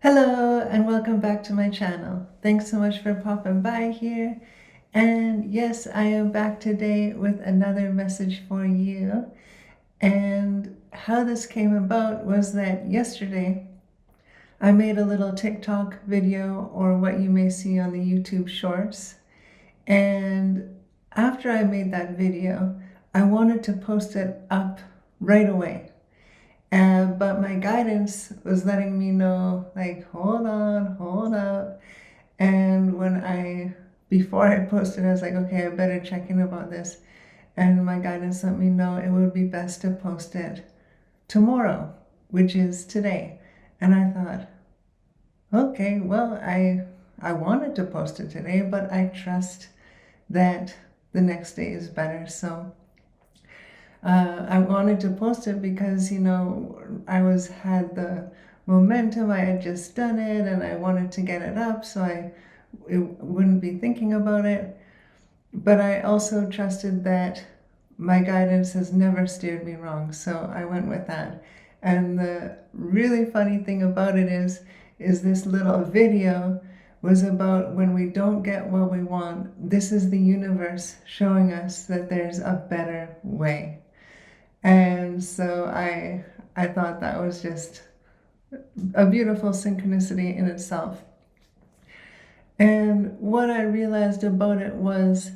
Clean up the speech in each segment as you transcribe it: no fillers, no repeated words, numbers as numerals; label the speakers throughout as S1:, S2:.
S1: Hello and welcome back to my channel. Thanks so much for popping by here. And yes, I am back today with another message for you. And how this came about was that yesterday I made a little TikTok video, or what you may see on the YouTube shorts. And after I made that video, I wanted to post it up right away. But my guidance was letting me know, like, hold on, hold up. And before I posted, I was like, okay, I better check in about this. And my guidance let me know it would be best to post it tomorrow, which is today. And I thought, okay, well, I wanted to post it today, but I trust that the next day is better. So I wanted to post it because, I had the momentum. I had just done it and I wanted to get it up so it wouldn't be thinking about it. But I also trusted that my guidance has never steered me wrong, so I went with that. And the really funny thing about it is this little video was about when we don't get what we want. This is the universe showing us that there's a better way. And so I thought that was just a beautiful synchronicity in itself. And what I realized about it was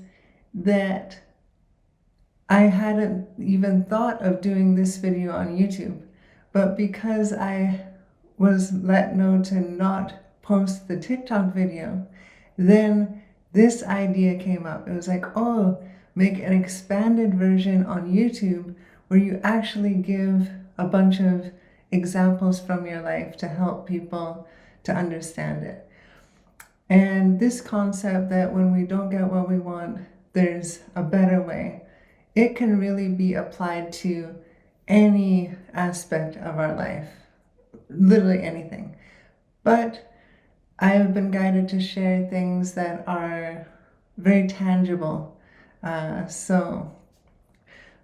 S1: that I hadn't even thought of doing this video on YouTube, but because I was let know to not post the TikTok video, then this idea came up. It was like, oh, make an expanded version on YouTube where you actually give a bunch of examples from your life to help people to understand it. And this concept that when we don't get what we want, there's a better way, it can really be applied to any aspect of our life, literally anything. But I have been guided to share things that are very tangible.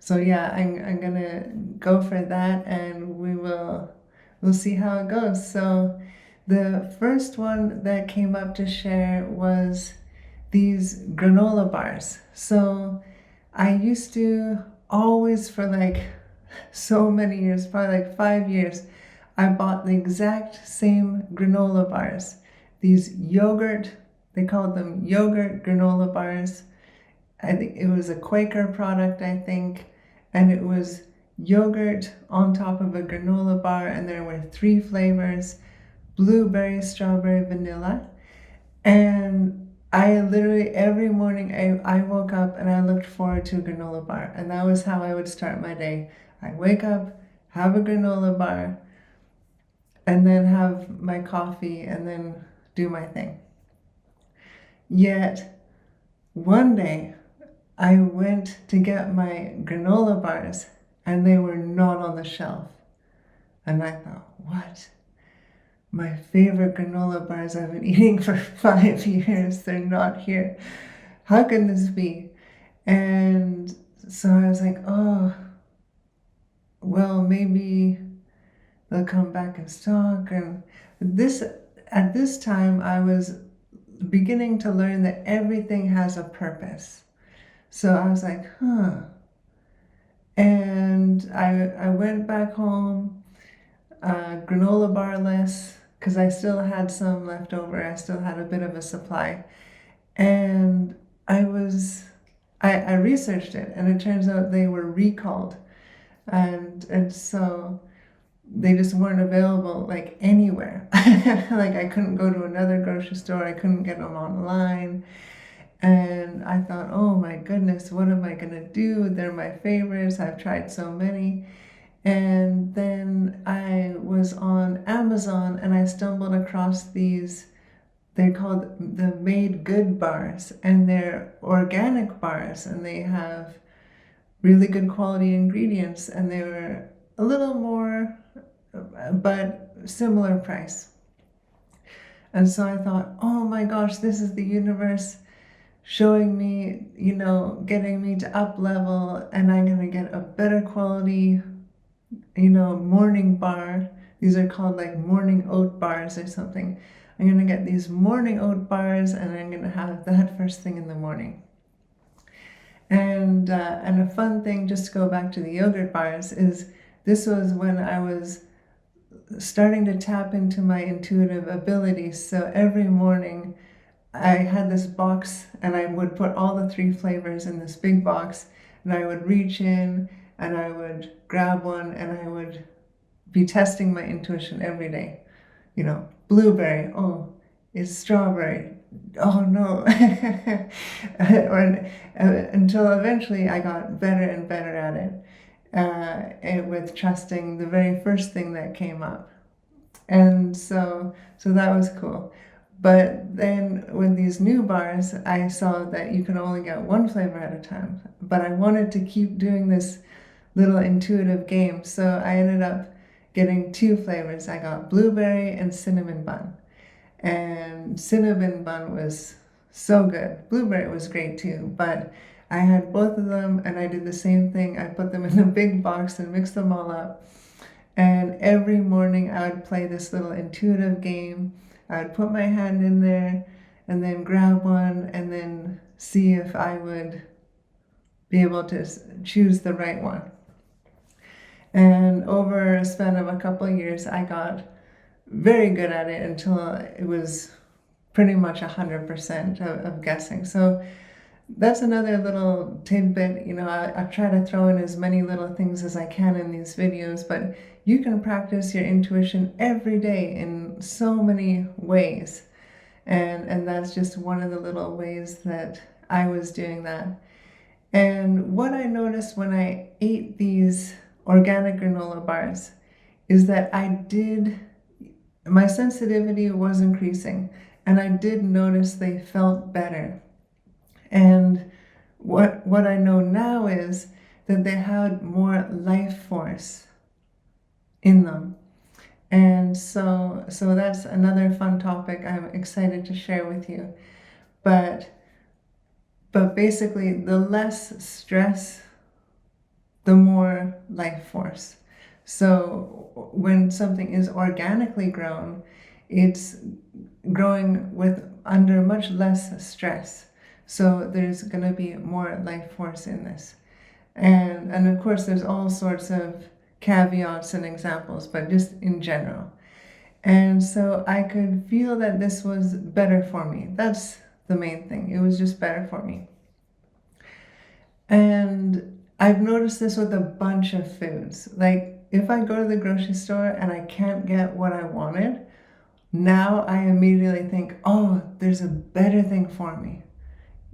S1: So yeah, I'm gonna go for that, and we'll see how it goes. So the first one that came up to share was these granola bars. So I used to always, for like so many years, probably like 5 years, I bought the exact same granola bars. These yogurt, they called them yogurt granola bars. I think it was a Quaker product, I think, and it was yogurt on top of a granola bar, and there were 3 flavors: blueberry, strawberry, vanilla. And I literally, every morning, I woke up and I looked forward to a granola bar, and that was how I would start my day. I'd wake up, have a granola bar, and then have my coffee, and then do my thing. Yet, one day, I went to get my granola bars and they were not on the shelf. And I thought, what? My favorite granola bars I've been eating for 5 years, they're not here. How can this be? And so I was like, oh, well, maybe they'll come back in stock. And at this time, I was beginning to learn that everything has a purpose. So I was like, huh. And I went back home, granola barless, because I still had some left over. I still had a bit of a supply. And I researched it, and it turns out they were recalled. And so they just weren't available like anywhere. Like I couldn't go to another grocery store. I couldn't get them online. And I thought, oh my goodness, what am I gonna do? They're my favorites. I've tried so many. And then I was on Amazon and I stumbled across these, they're called the Made Good bars, and they're organic bars, and they have really good quality ingredients, and they were a little more, but similar price. And so I thought, oh my gosh, this is the universe showing me, getting me to up level, and I'm going to get a better quality, morning bar. These are called like morning oat bars or something. I'm going to get these morning oat bars, and I'm going to have that first thing in the morning. And a fun thing, just to go back to the yogurt bars, is this was when I was starting to tap into my intuitive abilities. So every morning I had this box, and I would put all the 3 flavors in this big box, and I would reach in and I would grab one, and I would be testing my intuition every day. You know, blueberry, oh, it's strawberry, oh no. Or, until eventually I got better and better at it, with trusting the very first thing that came up. And so that was cool. But then with these new bars, I saw that you can only get 1 flavor at a time. But I wanted to keep doing this little intuitive game, so I ended up getting 2 flavors. I got blueberry and cinnamon bun. And cinnamon bun was so good. Blueberry was great too, but I had both of them, and I did the same thing. I put them in a big box and mixed them all up. And every morning I would play this little intuitive game. I would put my hand in there and then grab one and then see if I would be able to choose the right one. And over a span of a couple of years, I got very good at it until it was pretty much 100% of guessing. So that's another little tidbit. You know, I try to throw in as many little things as I can in these videos, but you can practice your intuition every day in so many ways. And that's just one of the little ways that I was doing that. And what I noticed when I ate these organic granola bars is that my sensitivity was increasing, and I did notice they felt better. And what I know now is that they had more life force in them. And so that's another fun topic I'm excited to share with you. But basically, the less stress, the more life force. So when something is organically grown, it's growing under much less stress. So there's going to be more life force in this. And of course, there's all sorts of caveats and examples, but just in general. And so I could feel that this was better for me. That's the main thing. It was just better for me. And I've noticed this with a bunch of foods. Like if I go to the grocery store and I can't get what I wanted, now I immediately think, oh, there's a better thing for me.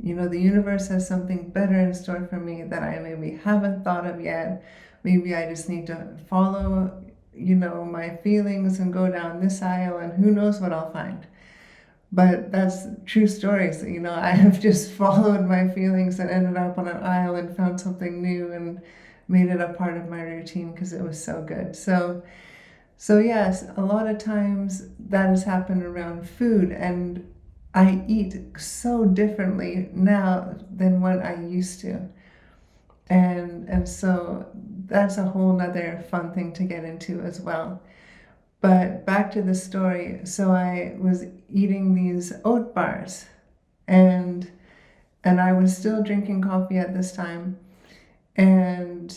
S1: You know, the universe has something better in store for me that I maybe haven't thought of yet. Maybe I just need to follow, you know, my feelings and go down this aisle, and who knows what I'll find. But that's true stories. You know, I have just followed my feelings and ended up on an aisle and found something new and made it a part of my routine because it was so good. So yes, a lot of times that has happened around food, and I eat so differently now than what I used to. And so that's a whole nother fun thing to get into as well. But back to the story. So I was eating these oat bars, and I was still drinking coffee at this time, and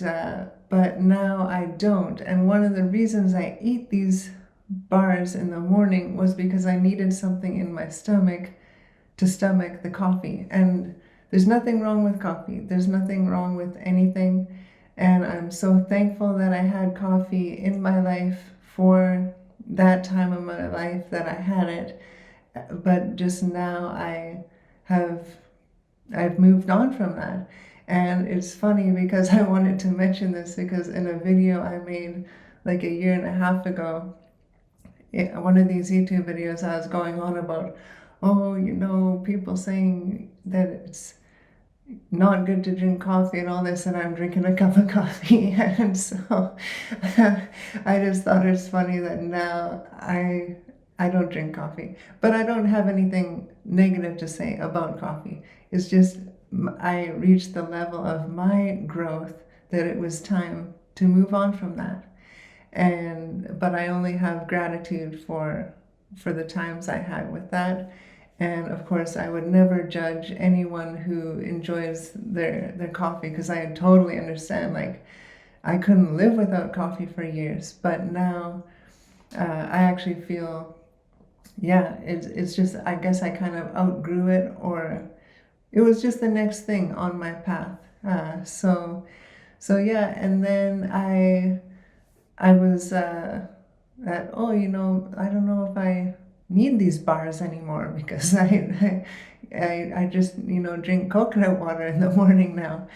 S1: but now I don't. And one of the reasons I ate these bars in the morning was because I needed something in my stomach to stomach the coffee. And there's nothing wrong with coffee. There's nothing wrong with anything. And I'm so thankful that I had coffee in my life for that time of my life that I had it. But just now I've moved on from that. And it's funny because I wanted to mention this because in a video I made like a year and a half ago, one of these YouTube videos, I was going on about, oh, you know, people saying that it's not good to drink coffee and all this, and I'm drinking a cup of coffee. And so I just thought it's funny that now I don't drink coffee, but I don't have anything negative to say about coffee. It's just I reached the level of my growth that it was time to move on from that. but I only have gratitude for the times I had with that. And of course, I would never judge anyone who enjoys their coffee, because I totally understand. Like, I couldn't live without coffee for years, but now I actually feel, yeah, it's just, I guess I kind of outgrew it, or it was just the next thing on my path. So yeah, and then I was that, oh, I don't know if I need these bars anymore, because I just drink coconut water in the morning now,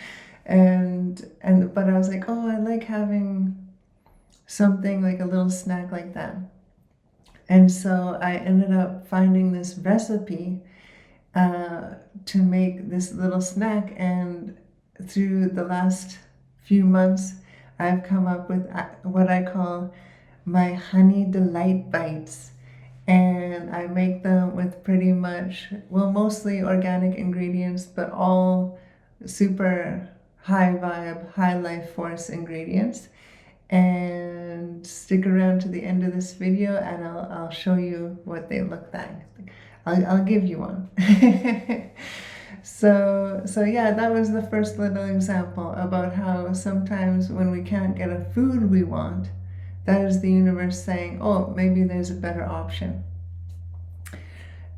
S1: and but I was like, oh, I like having something like a little snack like that. And so I ended up finding this recipe uh, to make this little snack. And through the last few months, I've come up with what I call my honey delight bites. And I make them with pretty much, well, mostly organic ingredients, but all super high vibe, high life force ingredients. And stick around to the end of this video, and I'll show you what they look like. I'll give you one. So yeah, that was the first little example about how sometimes when we can't get a food we want, that is the universe saying, oh, maybe there's a better option.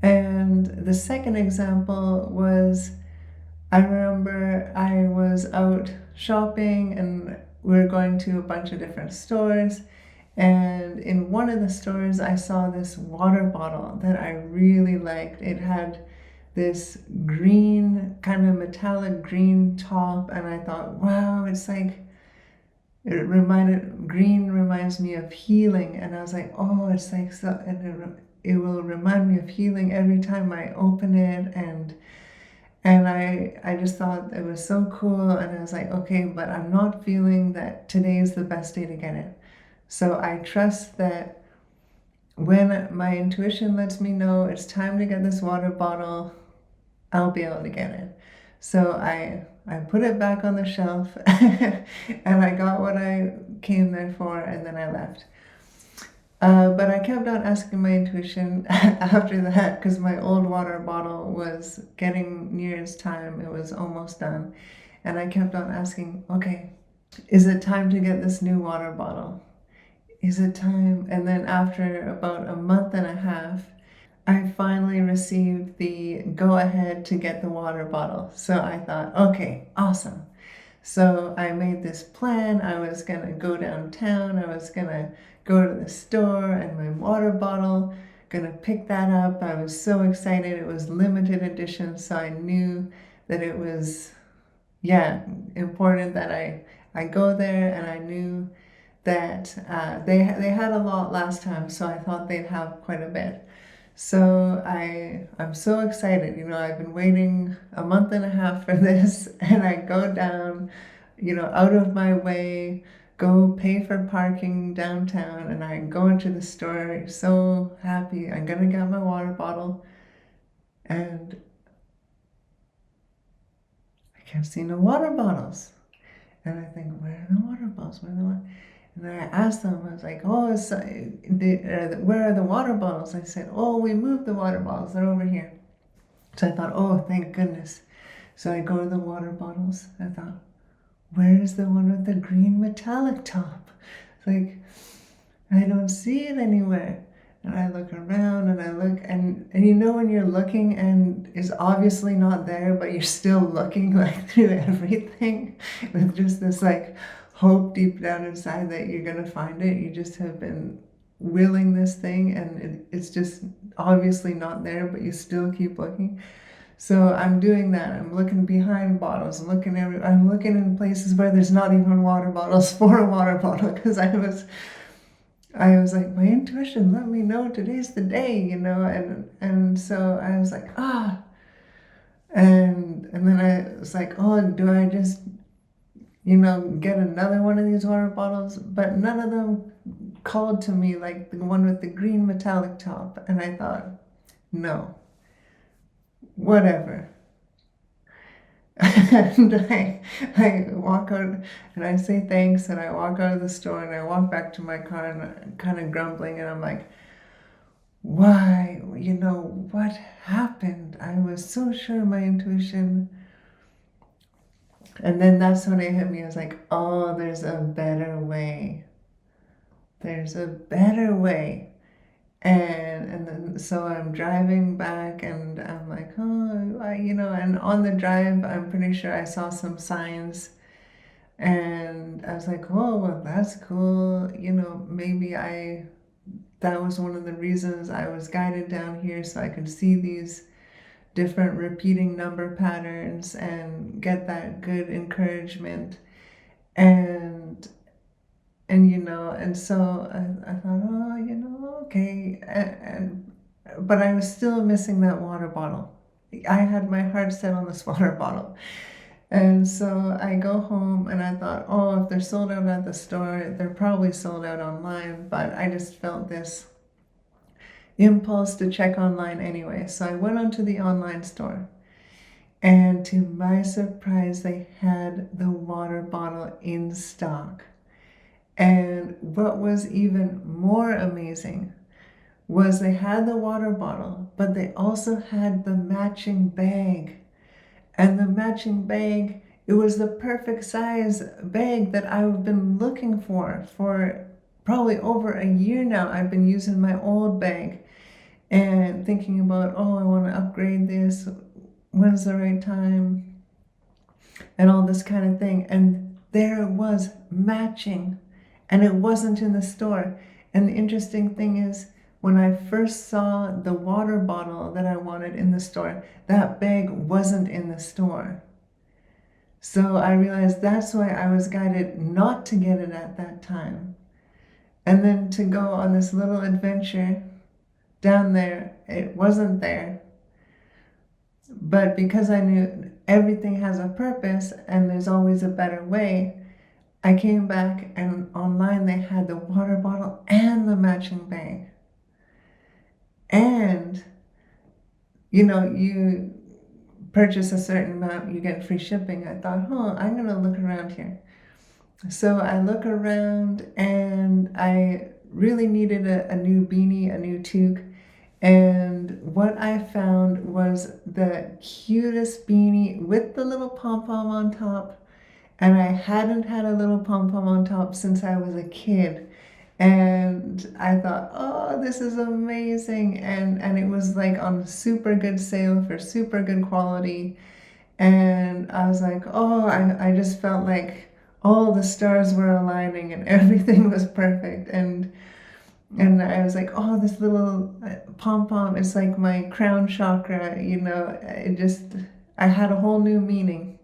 S1: And the second example was, I remember I was out shopping and we were going to a bunch of different stores. And in one of the stores, I saw this water bottle that I really liked. It had this green, kind of metallic green top. And I thought, wow, it's like, green reminds me of healing. And I was like, oh, it's like, so, and it will remind me of healing every time I open it. And I just thought it was so cool, and I was like, okay, but I'm not feeling that today is the best day to get it. So I trust that when my intuition lets me know it's time to get this water bottle, I'll be able to get it. So I put it back on the shelf and I got what I came there for, and then I left. But I kept on asking my intuition after that, because my old water bottle was getting near its time. It was almost done. And I kept on asking, okay, is it time to get this new water bottle? Is it time? And then after about a month and a half, I finally received the go ahead to get the water bottle. So I thought, okay, awesome. So I made this plan. I was going to go downtown. I was going to go to the store and my water bottle, going to pick that up. I was so excited. It was limited edition. So I knew that it was, yeah, important that I go there. And I knew that they had a lot last time. So I thought they'd have quite a bit. So I'm so excited. I've been waiting a month and a half for this, and I go down, out of my way, go pay for parking downtown, and I go into the store so happy. I'm gonna get my water bottle, and I can't see no water bottles. And I think, where are the water bottles? Where are the water? And then I asked them, I was like, oh, where are the water bottles? I said, oh, we moved the water bottles. They're over here. So I thought, oh, thank goodness. So I go to the water bottles. I thought, where is the one with the green metallic top? It's like, I don't see it anywhere. And I look around and I look, and when you're looking and it's obviously not there, but you're still looking like through everything with just this like hope deep down inside that you're gonna find it. You just have been willing this thing, and it's just obviously not there, but you still keep looking. So I'm doing that. I'm looking behind bottles. I'm looking in places where there's not even water bottles for a water bottle, because I was like, my intuition let me know today's the day, and so I was like, and then I was like, oh, do I just get another one of these water bottles? But none of them called to me like the one with the green metallic top. And I thought, no, whatever. And I walk out and I say thanks and I walk out of the store and I walk back to my car and I'm kind of grumbling and I'm like, why? What happened? I was so sure my intuition. And then that's when it hit me. I was like, oh, there's a better way. There's a better way. And then so I'm driving back and I'm like, oh, and on the drive, I'm pretty sure I saw some signs and I was like, oh, well, that's cool. Maybe that was one of the reasons I was guided down here so I could see these different repeating number patterns and get that good encouragement. And so I thought, oh, okay. But I was still missing that water bottle. I had my heart set on this water bottle. And so I go home and I thought, oh, if they're sold out at the store, they're probably sold out online. But I just felt this impulse to check online anyway. So I went onto the online store. And to my surprise, they had the water bottle in stock. And what was even more amazing was they had the water bottle, but they also had the matching bag. And the matching bag, it was the perfect size bag that I've been looking for probably over a year now. I've been using my old bag and thinking about, oh, I want to upgrade this. When's the right time? And all this kind of thing. And there it was, matching. And it wasn't in the store. And the interesting thing is, when I first saw the water bottle that I wanted in the store, that bag wasn't in the store. So I realized that's why I was guided not to get it at that time. And then to go on this little adventure down there, it wasn't there. But because I knew everything has a purpose and there's always a better way, I came back and online they had the water bottle and the matching bag. And, you purchase a certain amount, you get free shipping. I thought, I'm going to look around here. So I look around and I really needed a new beanie, a new toque. And what I found was the cutest beanie with the little pom-pom on top. And I hadn't had a little pom-pom on top since I was a kid. And I thought, oh, this is amazing. And it was like on super good sale for super good quality. And I was like, oh, I just felt like all the stars were aligning and everything was perfect. And I was like, oh, this little pom-pom is like my crown chakra, I had a whole new meaning,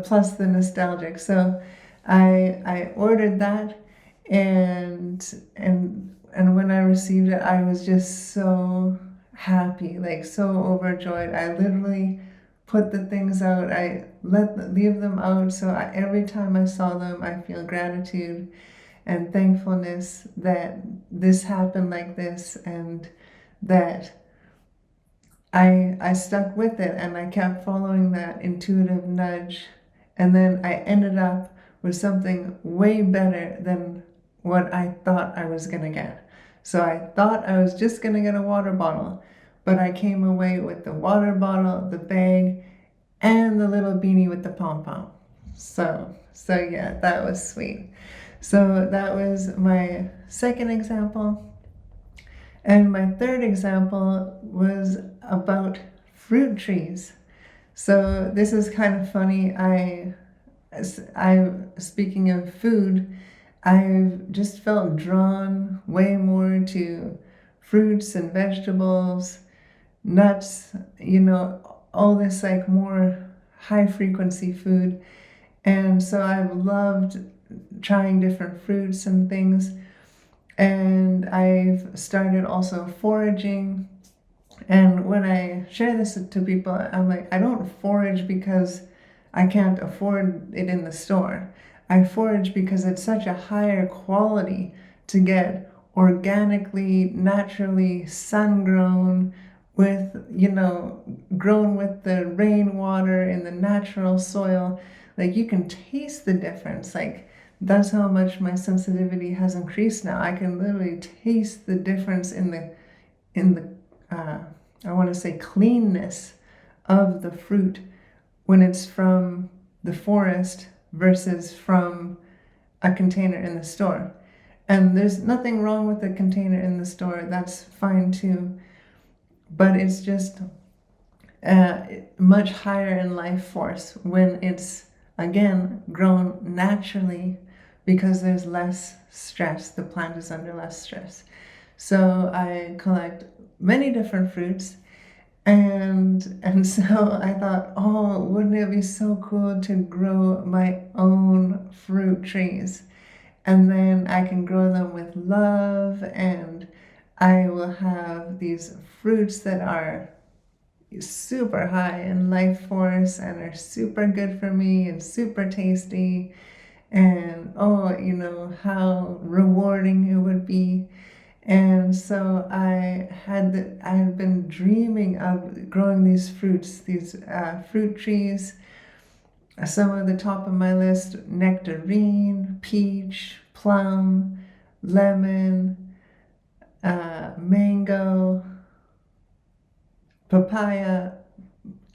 S1: plus the nostalgic. So I ordered that, and when I received it, I was just so happy, like so overjoyed. I literally put the things out. I leave them out. So every time I saw them, I feel gratitude and thankfulness that this happened like this, and that I stuck with it and I kept following that intuitive nudge, and then I ended up with something way better than what I thought I was gonna get. So I thought I was just gonna get a water bottle, but I came away with the water bottle, the bag, and the little beanie with the pom-pom. So yeah, that was sweet. So that was my second example. And my third example was about fruit trees. So this is kind of funny. Speaking of food, I've just felt drawn way more to fruits and vegetables, nuts, all this like more high frequency food. And so I've loved trying different fruits and things. And I've started also foraging. And when I share this to people, I'm like, I don't forage because I can't afford it in the store. I forage because it's such a higher quality to get organically, naturally sun-grown, with, grown with the rainwater in the natural soil. Like, you can taste the difference. Like, that's how much my sensitivity has increased now. I can literally taste the difference in the I want to say cleanness of the fruit when it's from the forest versus from a container in the store. And there's nothing wrong with the container in the store. That's fine too. But it's just much higher in life force when it's, again, grown naturally, because there's less stress. The plant is under less stress. So I collect many different fruits, and so I thought, oh, wouldn't it be so cool to grow my own fruit trees? And then I can grow them with love, and I will have these fruits that are super high in life force and are super good for me and super tasty. And oh, how rewarding it would be. And so I had been dreaming of growing these fruits, these fruit trees. Some of the top of my list: nectarine, peach, plum, lemon, mango, papaya.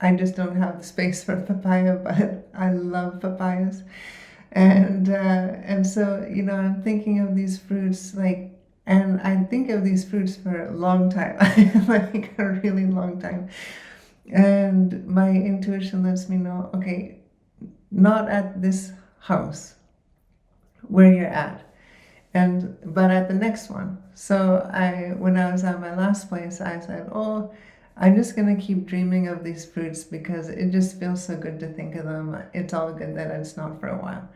S1: I just don't have the space for papaya, but I love papayas. And so, I'm thinking of these fruits, like, and I think of these fruits for a long time, like a really long time. And my intuition lets me know, okay, not at this house where you're at, but at the next one. So when I was at my last place, I said, oh, I'm just gonna keep dreaming of these fruits because it just feels so good to think of them. It's all good that it's not for a while.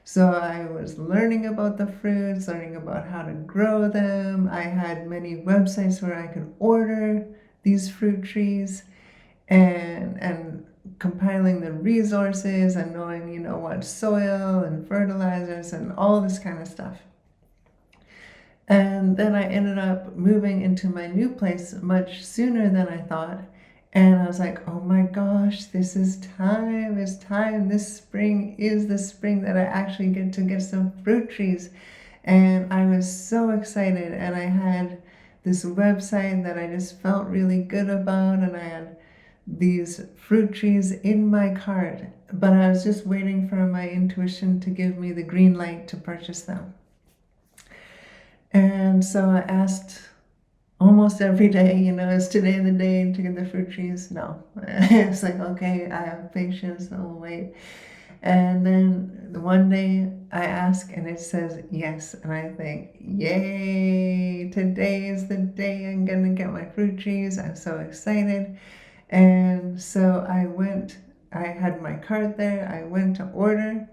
S1: So I was learning about the fruits, learning about how to grow them. I had many websites where I could order these fruit trees, and compiling the resources and knowing, what soil and fertilizers and all this kind of stuff. And then I ended up moving into my new place much sooner than I thought. And I was like, oh my gosh, this is time. It's time. This spring is the spring that I actually get to get some fruit trees. And I was so excited. And I had this website that I just felt really good about. And I had these fruit trees in my cart. But I was just waiting for my intuition to give me the green light to purchase them. And so I asked almost every day, is today the day to get the fruit trees? No. It's like, okay, I have patience, I'll wait. And then one day I ask and it says yes. And I think, yay, today is the day I'm gonna get my fruit trees. I'm so excited. And so I had my cart there, I went to order.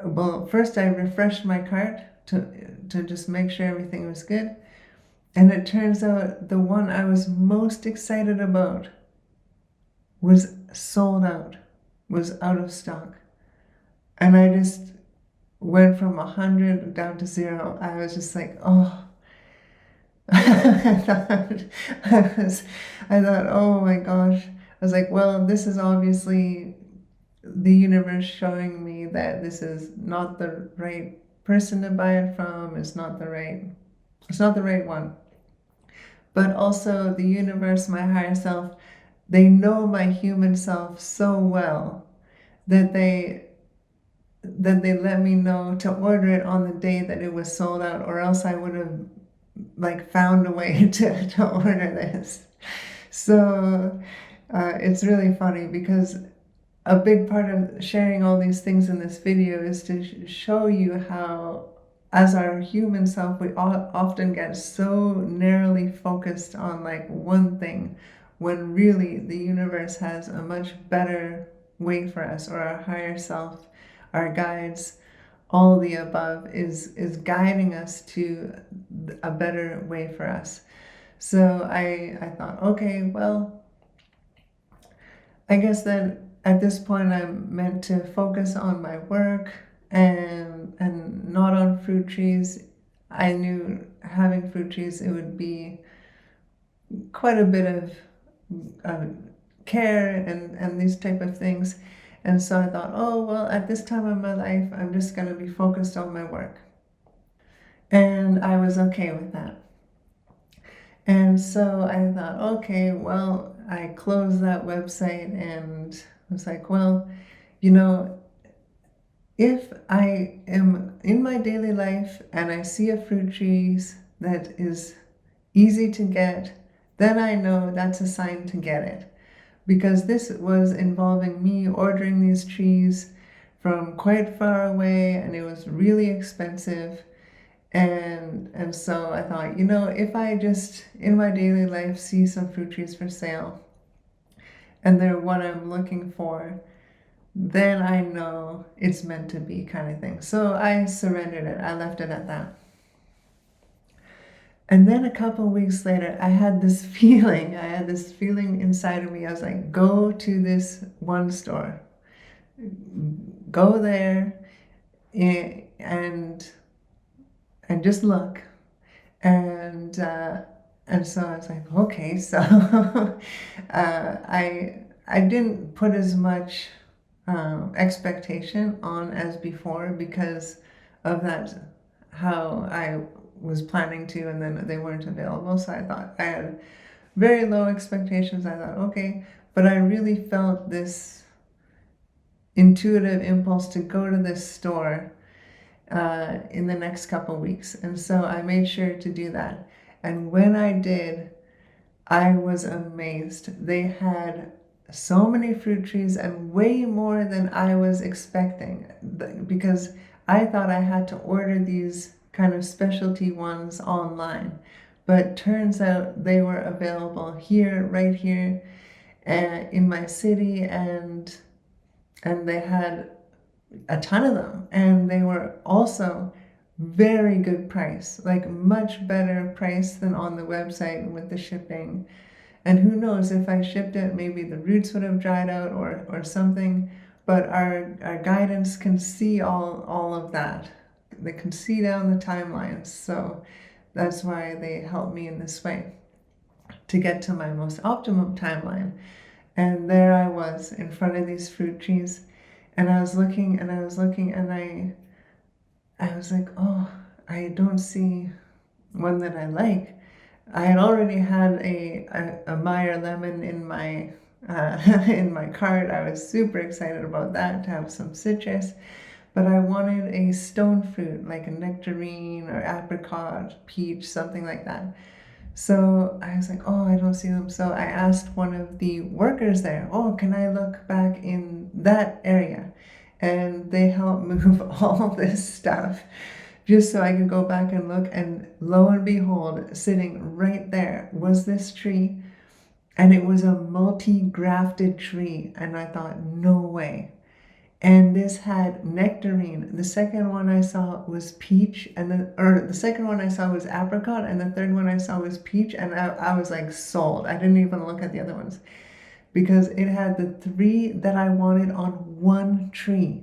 S1: Well, first I refreshed my cart to just make sure everything was good. And it turns out the one I was most excited about was sold out, was out of stock. And I just went from 100 down to 0. I was just like, oh. I thought, oh my gosh. I was like, well, this is obviously the universe showing me that this is not the right person to buy it from. It's not the right one. But also the universe, my higher self, they know my human self so well that they let me know to order it on the day that it was sold out, or else I would have found a way to order this. So it's really funny because a big part of sharing all these things in this video is to show you how, as our human self, we often get so narrowly focused on one thing, when really the universe has a much better way for us, or our higher self, our guides, all the above is guiding us to a better way for us. So I thought, okay, well, I guess that at this point I'm meant to focus on my work and not on fruit trees. I knew having fruit trees, it would be quite a bit of uh, care and these type of things. And so I thought, oh, well, at this time of my life, I'm just going to be focused on my work. And I was okay with that. And so I thought, okay, well, I closed that website and was like, well, you know, if I am in my daily life and I see a fruit tree that is easy to get, then I know that's a sign to get it. Because this was involving me ordering these trees from quite far away and it was really expensive. And so I thought, if I just in my daily life see some fruit trees for sale and they're what I'm looking for, then I know it's meant to be, kind of thing. So I surrendered it. I left it at that. And then a couple of weeks later, I had this feeling. I had this feeling inside of me. I was like, go to this one store, go there, and just look. And so I was like, okay. So I didn't put as much expectation on as before because of that, how I was planning to, and then they weren't available. So I thought I had very low expectations. I thought, okay, but I really felt this intuitive impulse to go to this store in the next couple weeks. And so I made sure to do that. And when I did, I was amazed. They had so many fruit trees and way more than I was expecting, because I thought I had to order these kind of specialty ones online. But turns out they were available here, right here, in my city, and they had a ton of them, and they were also very good price, like much better price than on the website with the shipping. And who knows, if I shipped it, maybe the roots would have dried out or something. But our guidance can see all of that. They can see down the timelines. So that's why they help me in this way to get to my most optimum timeline. And there I was in front of these fruit trees, and I was looking and I was looking, and I was like, oh, I don't see one that I like. I had already had a Meyer lemon in my in my cart. I was super excited about that, to have some citrus, but I wanted a stone fruit like a nectarine or apricot, peach, something like that. So I was like, oh, I don't see them. So I asked one of the workers there, oh, can I look back in that area? And they helped move all this stuff just so I could go back and look. And lo and behold, sitting right there was this tree. And it was a multi-grafted tree. And I thought, no way. And this had nectarine. The second one I saw was peach, the second one I saw was apricot, and the third one I saw was peach, and I was like sold. I didn't even look at the other ones because it had the three that I wanted on one tree.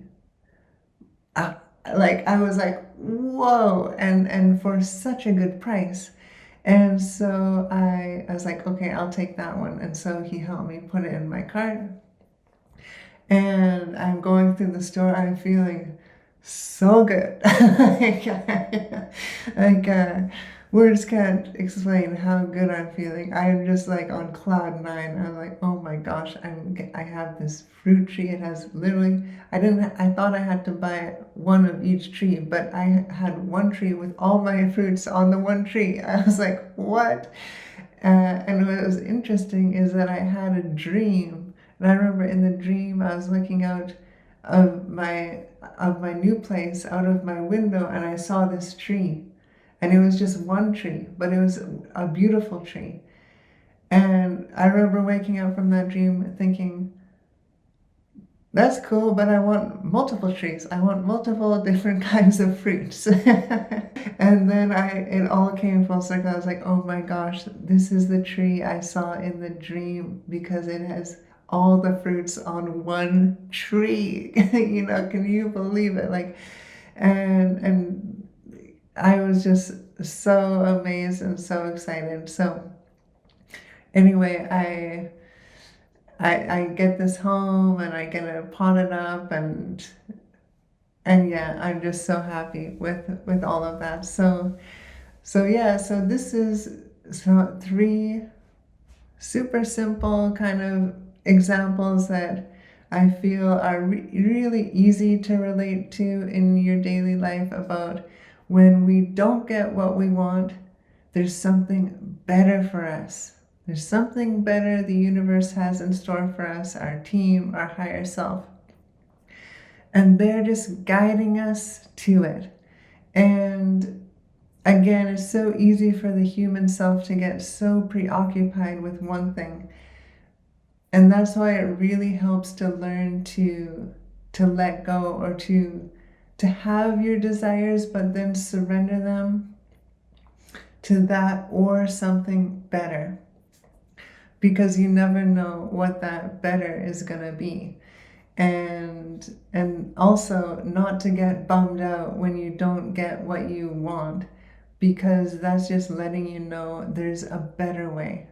S1: Like I was like, whoa, and for such a good price. And so I was like, okay, I'll take that one. And so he helped me put it in my cart. And I'm going through the store, I'm feeling so good. like words can't explain how good I'm feeling. I'm just like on cloud nine. I'm like, oh my gosh, I have this fruit tree. It has literally, I thought I had to buy one of each tree, but I had one tree with all my fruits on the one tree. I was like, what? And what was interesting is that I had a dream. And I remember in the dream I was looking out of my new place, out of my window, and I saw this tree. And it was just one tree, but it was a beautiful tree. And I remember waking up from that dream thinking, that's cool, but I want multiple trees. I want multiple different kinds of fruits. And then it all came full circle. I was like, oh my gosh, this is the tree I saw in the dream because it has all the fruits on one tree. Can you believe it? Like, and I was just so amazed and so excited. So anyway, I get this home and I get to pot it up, and yeah, I'm just so happy with all of that. So yeah, so this is three super simple kind of examples that I feel are really easy to relate to in your daily life about when we don't get what we want, there's something better for us. There's something better the universe has in store for us, our team, our higher self. And they're just guiding us to it. And again, it's so easy for the human self to get so preoccupied with one thing. And that's why it really helps to learn to let go, or to have your desires, but then surrender them to that or something better. Because you never know what that better is going to be. And also not to get bummed out when you don't get what you want, because that's just letting you know there's a better way.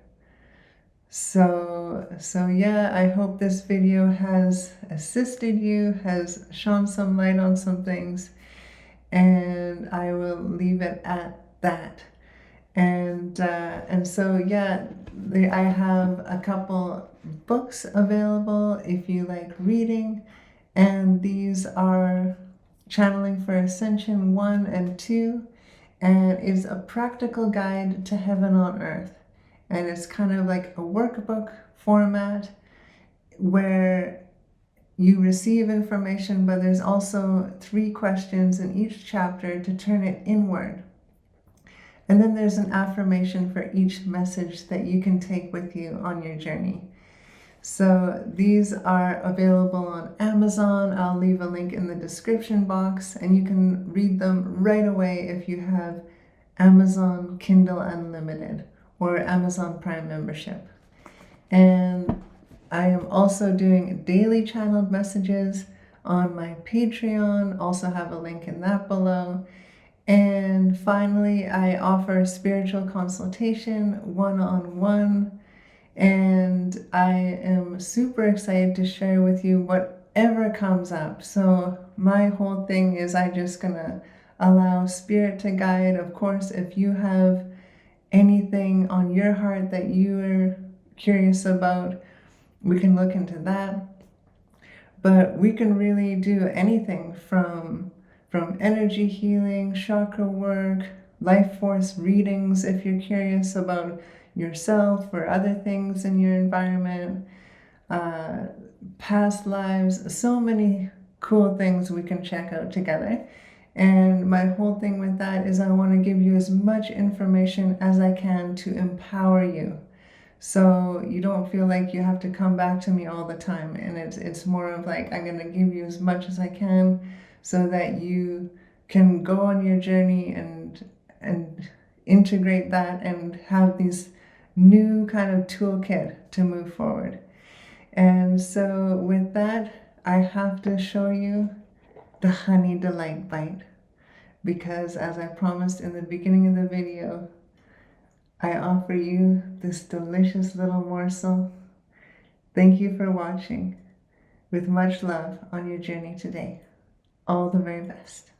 S1: So yeah, I hope this video has assisted you, has shone some light on some things, and I will leave it at that. And so yeah, I have a couple books available if you like reading, and these are Channeling for Ascension 1 and 2, and it's a practical guide to heaven on earth. And it's kind of like a workbook format where you receive information, but there's also 3 questions in each chapter to turn it inward. And then there's an affirmation for each message that you can take with you on your journey. So these are available on Amazon. I'll leave a link in the description box, and you can read them right away if you have Amazon Kindle Unlimited or Amazon Prime membership. And I am also doing daily channeled messages on my Patreon. Also have a link in that below. And finally, I offer spiritual consultation one-on-one, and I am super excited to share with you whatever comes up. So my whole thing is I'm just gonna allow spirit to guide. Of course, if you have anything on your heart that you're curious about, we can look into that. But we can really do anything from energy healing, chakra work, life force readings if you're curious about yourself or other things in your environment, past lives, so many cool things we can check out together. And my whole thing with that is I want to give you as much information as I can to empower you. So you don't feel like you have to come back to me all the time. And it's more of like, I'm going to give you as much as I can so that you can go on your journey and integrate that and have these new kind of toolkit to move forward. And so with that, I have to show you the Honey Delight Bite, because as I promised in the beginning of the video, I offer you this delicious little morsel. Thank you for watching. With much love on your journey today. All the very best.